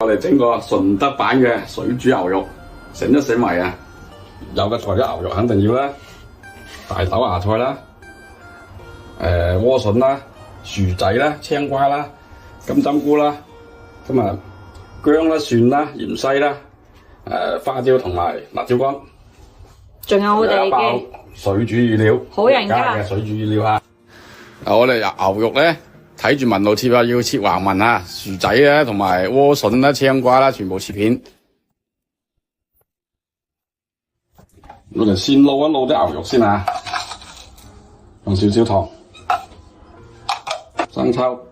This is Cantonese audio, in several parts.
我哋整個順德版嘅水煮牛肉，醒一醒胃啊！有嘅材料牛肉肯定要啦，大豆芽菜啦，萵筍啦、薯仔啦、青瓜啦、金針菇啦，咁啊薑啦、蒜啦、芫茜啦，花椒同埋辣椒乾，仲有我哋嘅水煮魚料，好人家嘅水煮魚料啊！我哋牛肉咧睇住紋路切啊，要切橫紋啊，薯仔啊同埋萵筍啦、青瓜啦，全部切片。我哋先撈一撈啲牛肉先啊，用少少糖、生抽、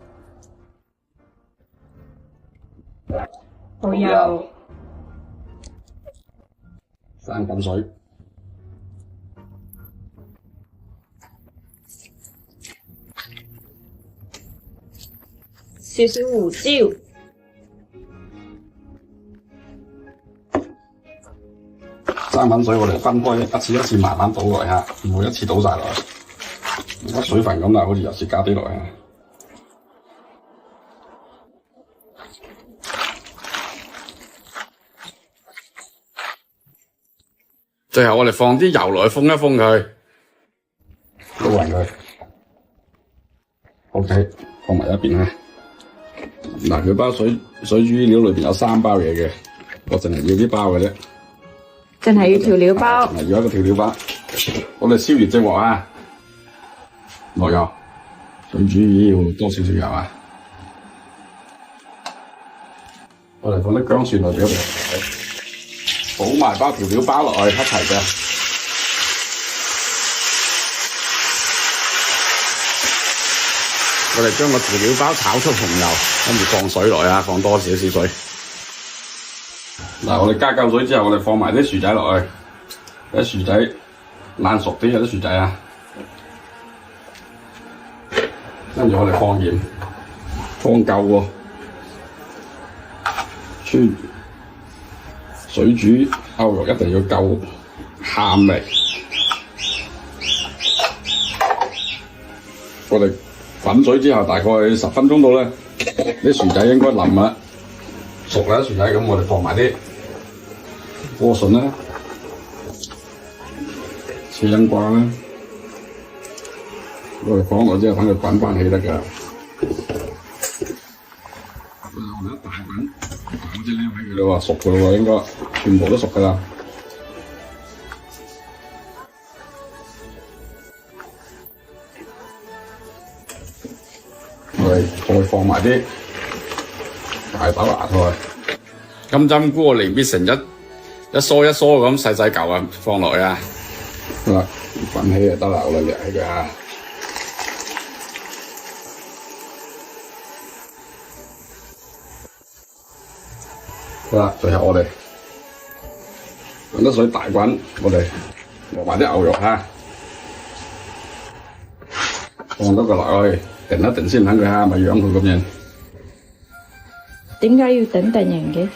蠔油、生粉水、少少胡椒。生粉水我哋分開一次一次慢慢倒落去嚇，唔會一次倒晒落去。而家水分咁啦，好似有時加啲落去。最後我哋放啲油落去封一封佢，撈勻佢。OK， 放埋一邊啦。嗱，佢包水煮魚料裏邊有3包嘢嘅，我淨係要啲包嘅啫。淨係要調料包，淨係要一個調料包。我哋燒熱隻鑊啊，落油，水煮魚要多少少油啊。我哋放啲薑蒜落去，倒埋包調料包落去一齊嘅。我哋將個調料包炒出紅油，跟住放水落去啊，放多少少水。嗱，我哋加夠水之後，我哋放埋啲薯仔落去，啲薯仔爛熟啲，有啲薯仔啊。跟住我哋放鹽，放夠喎。水煮牛肉一定要夠鹹味。我哋滾水之後，大概10分鐘到咧，啲薯仔應該腍啦，熟啦啲薯仔，咁我哋放埋啲萵筍啦、青瓜啦，我哋放落之後等佢滾翻起得㗎。我哋一大滾，好似呢位佢哋話熟㗎咯喎，應該全部都熟㗎啦。我哋再放埋啲大豆芽菜、金針菇，我哋搣成一梳一梳咁細細嚿啊，放落去啊。好啦，滾起就得啦，我哋焼起佢啊。好啦，最後我哋滾得水大滾，我哋落埋啲牛肉啊，放多個落去。定一定先等佢下，咪養佢咁樣。點解要等人嘅？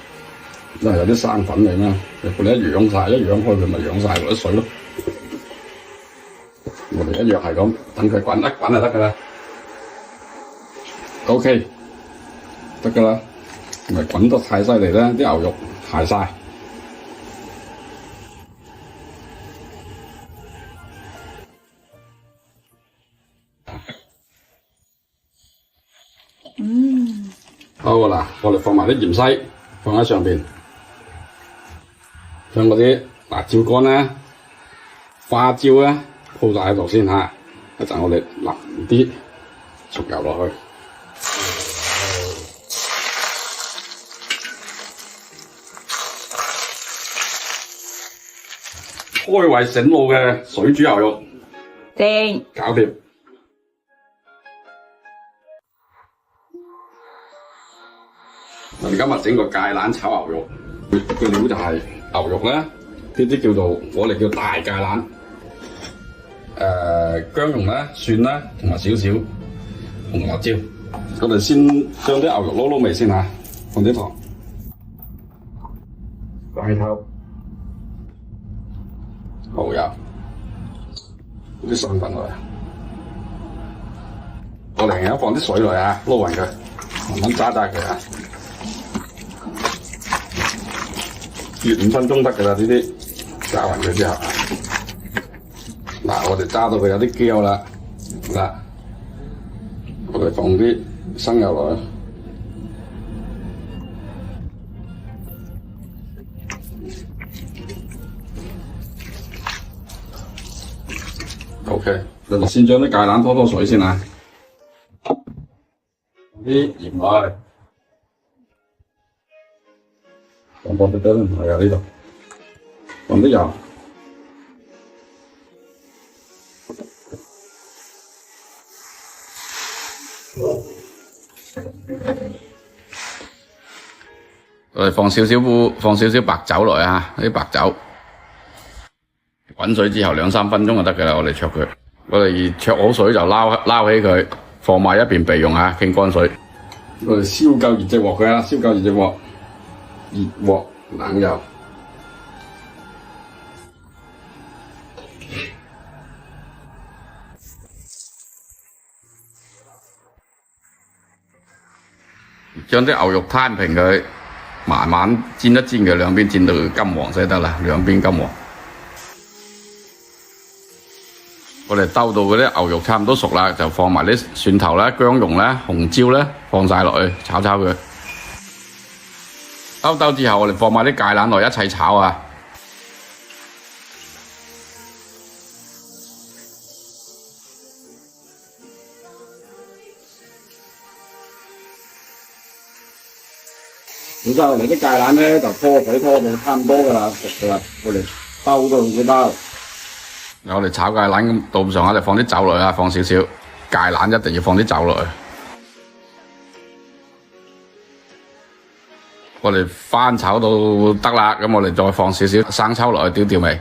因為有啲生粉嚟嘛，你一養晒，一養開佢咪養晒嗰啲水咯。我哋一樣係咁，等佢滾一滾就得㗎啦。OK， 得㗎啦，唔係滾得太犀利咧，啲牛肉鞋晒。好嗱，我哋放埋啲芫茜放喺上邊，將嗰啲辣椒乾啦、花椒啦鋪晒喺度先嚇。一陣我哋淋啲熟油落去，開胃醒腦嘅水煮牛肉，正，搞掂。我哋今日整個芥蘭炒牛肉，個料就係牛肉啦，呢啲叫做我哋叫大芥蘭，薑蓉啦、蒜啦，同埋少少紅辣椒。我哋先將啲牛肉撈撈味先嚇，放啲糖、蒜頭、蠔油、啲蒜粉落去。我哋而家放啲水落去啊，撈勻佢，慢慢揸佢啊。熱5分鐘得㗎啦，呢啲炸勻佢之後，嗱我哋炸到佢有啲膠啦，嗱我哋放啲生油落去。OK， 我哋先將啲芥蘭拖水先啊，啲鹽落去，放多啲燈係啊呢度，放啲油，我哋放少少白酒落去啊，啲白酒。滾水之後2-3分鐘就得㗎啦，我哋焯佢。我哋焯好水就撈起佢，放埋一邊備用嚇，傾乾水。我哋燒夠熱隻鑊佢啦，燒夠熱隻鑊，熱鑊冷油。將啲牛肉攤平佢，慢慢煎一煎佢，兩邊煎到金黃先得啦，兩邊金黃。我哋兜到嗰啲牛肉差唔多熟啦，就放埋啲蒜頭啦、薑蓉啦、紅椒啦，放晒落去炒佢。兜之後，我哋放埋啲芥蘭落一齊炒啊！咁之後我哋啲芥蘭咧就拖水拖到差唔多㗎啦，熟㗎啦，我哋兜到佢包。我哋炒芥蘭咁到咁上下就放啲酒落去啊，放少少芥蘭一定要放啲酒落去。我哋翻炒到得啦，咁我哋再放少少生抽落去調味。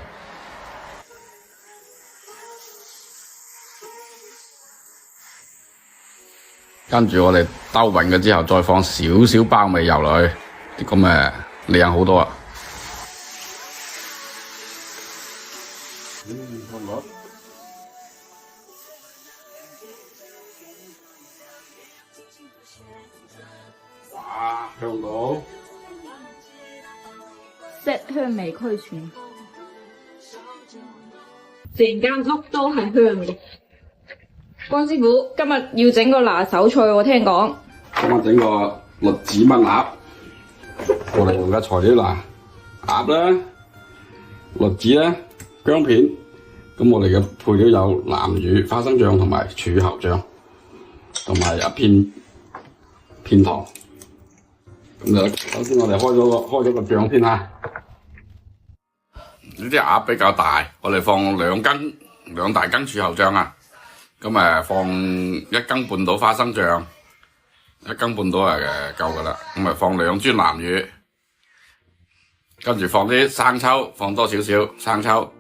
跟住我哋兜勻佢之後，再放少少包味油落去，咁靚好多啊！哇，香到！色香味俱全，成間屋都係香嘅。關師傅，今日要整個拿手菜喎，聽講。今日整個栗子炆鴨，我哋用嘅材料嗱，鴨啦、栗子啦、薑片，咁我哋嘅配料有南乳、花生醬同埋柱侯醬，同埋一片糖。咁就首先我哋開咗個醬先嚇。呢啲鴨比較大，我哋放兩大羹柱侯醬啊。咁放1羹半到花生醬，1羹半到夠㗎啦。咁放2磚南乳，跟住放啲生抽，放多少少生抽，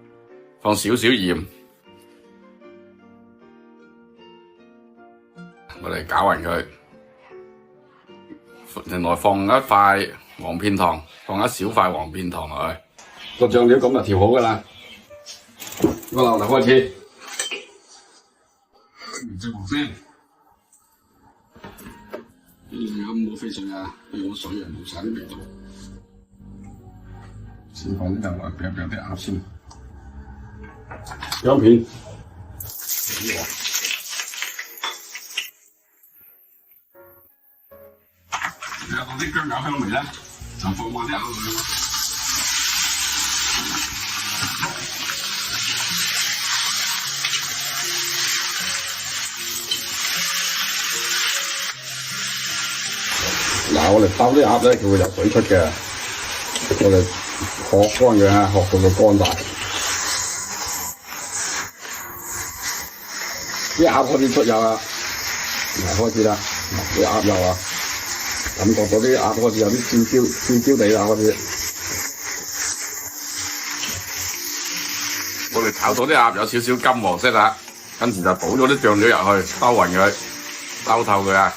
放少少鹽，我哋攪勻佢。另外放一塊黃片糖，放一小塊黃片糖落去。個醬料咁就調好㗎啦。我哋開始。隻鑊先，咁冇飛水啊，冇水啊，冇晒啲味道。先放啲油落去，煸啲鴨先，薑片，有到啲薑油香味咧，就放埋啲鴨落去。嗱，我哋包啲鴨咧，佢會有水出嘅，我哋殼乾佢啊，殼到佢乾晒。啲鴨開始出油啦，開始啦，啲鴨油啊，感覺到啲鴨開始有啲焦地啦，開始。我哋炒到啲鴨有少少金黃色啦，跟住就倒咗啲醬料入去，兜勻佢，兜透佢啊！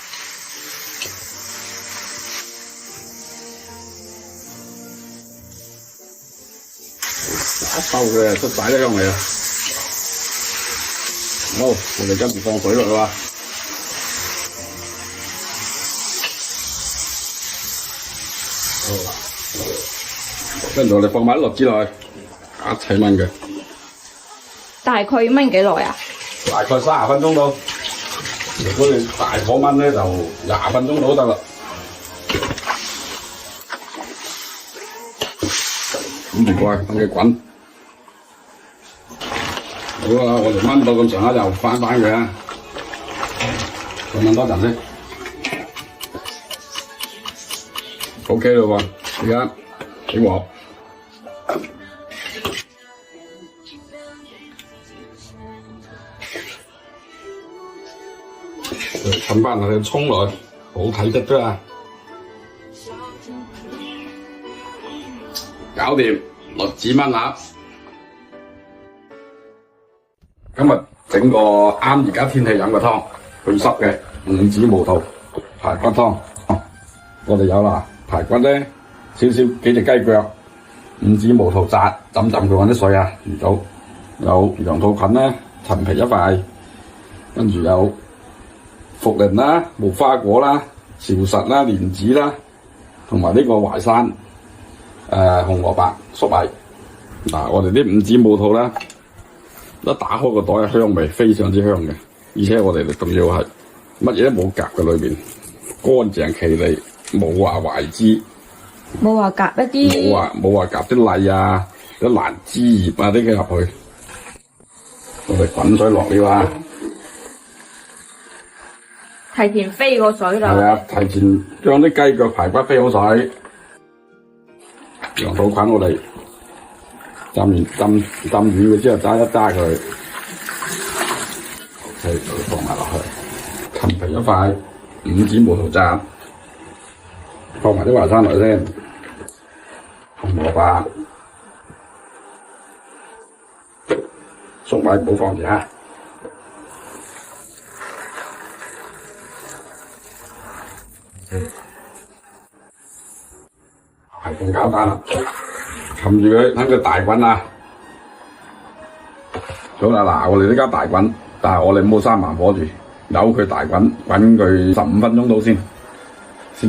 一兜佢出晒啲香味啊！好，我哋跟住放水落去啦。好啦，跟住我哋放埋啲栗子落去，一齊燜佢。大概要燜幾耐啊？大概30分鐘到。如果你大火燜咧，就20分鐘到得啦。咁唔該，等佢滾。好啦，我哋燜到咁上下就翻佢啊，再燜多陣先。OK 啦喎，而家起鑊。冚翻佢葱落去，好睇得㗎。搞掂，栗子炆鴨。今日整個啱而家天氣飲嘅湯，去濕嘅五指毛肚排骨湯。我哋有啦，排骨咧少少幾隻雞腳，五指毛肚紮浸佢揾啲水啊，唔到。有羊肚菌咧，陳皮1塊，跟住有茯苓啦、無花果啦、潮實啦、蓮子啦，同埋呢個淮山、紅蘿蔔、粟米。嗱，我哋啲五指毛肚啦，一打開個袋，香味非常之香嘅，而且我哋仲要係乜嘢都冇夾嘅裏邊，乾淨企理，冇話壞枝，冇話夾一啲，冇話夾啲脷啊、啲蘭枝葉啊啲嘅入去。我哋滾水落料啊！提前飛個水啦。係啊，提前將啲雞腳排骨飛好水，羊肚菌我哋浸軟佢之後揸一揸佢，係放埋落去。陳皮1塊，五指毛肚紮，放埋啲淮山落去先，紅蘿蔔、粟米唔好放住啊！係咁簡單啦，冚住佢，等佢大滾啊！好啦，嗱，我哋呢家大滾，但係我哋唔好閂慢火住，由佢大滾，滾佢15分鐘到先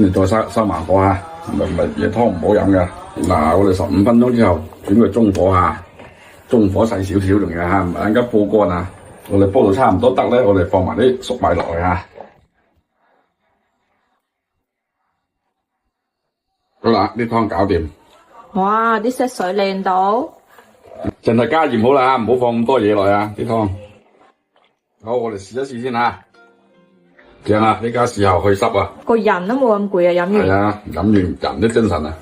至再收慢火嚇，唔係嘢湯唔好飲㗎。嗱，我哋15分鐘之後轉佢中火嚇，中火細少少仲要嚇，唔係陣間煲乾啊！我哋煲到差唔多得咧，我哋放埋啲粟米落去嚇。好啦，啲湯搞掂。哇！啲色水靚到，淨係加鹽好啦，唔好放咁多嘢落啊！啲湯。好，我哋試一試先嚇。正啊！呢家時候去濕啊。個人都冇咁攰啊！飲完。係啊，飲完人都精神啊！